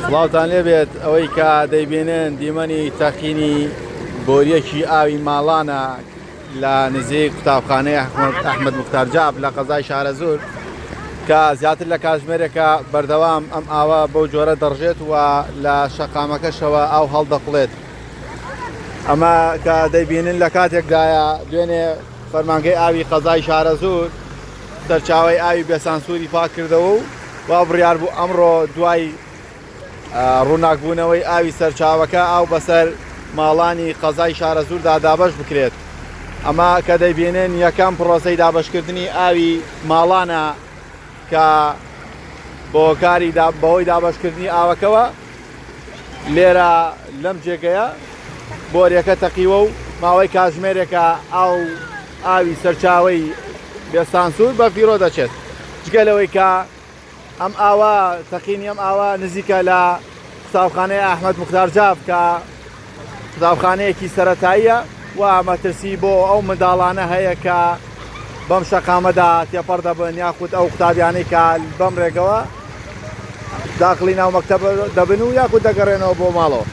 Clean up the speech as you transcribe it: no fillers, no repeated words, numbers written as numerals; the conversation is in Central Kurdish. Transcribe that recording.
سڵاوتان لێبێت ئەوەی کە دەیبێنن دیمەنی تەقینی بۆریەکی ئاوی ماڵانە لە نزیک قوتابخانەی ئەحمەد موختارجاب لە قەزای شارەزور کە زیاتر لە کاتژمێرێکە بەردەوام ئەم ئاوە بەو جۆرە دەڕژێت و لە شەقامەکەشەوە ئاو هەڵدەقڵێت. ئەمە کە دەیبینن لە کاتێکدایە دوێنێ فەرمانگەی ئاوی قەزای شارەزور سەرچاوی ئاوی بێسانسووری پاک کردەوە و وا بڕیار بوو ئەمڕۆ دوای ڕووناکبوونەوەی ئاوی سەرچاوەکە ئاو بەسەر ماڵانی قەزای شارەزوردا دابەش بکرێت. ئەمە کە دەیبینن یەکەم پرۆسەی دابەشکردنی ئاوی ماڵانە کە بۆ کاری بەهۆی دابەشکردنی ئاوەکەوە لێرە لەم جێگەیە بۆریەکە تەقیوە و ماوەی کاتژمێرێکە ئاوی سەرچاوەی بێسانسوور بە فیرۆ دەچێت. جگە لەوەی کە ئەم ئاوا تەقینی ئەم ئاوا نزیکە لە قوتابخانەی ئەحمەد موختارجاب کە قوتابخانەیەکی سەرەتاییە و مەترسی بۆ ئەو منداڵانە هەیە کە بەم شەقامەدا تێپەڕ دەبن یاخود ئەو قوتابیانەی کە بەم ڕێگەوە داخلی ناو مەکتەب دەبن و یاخود دەگەڕێنەوە بۆ ماڵەوە.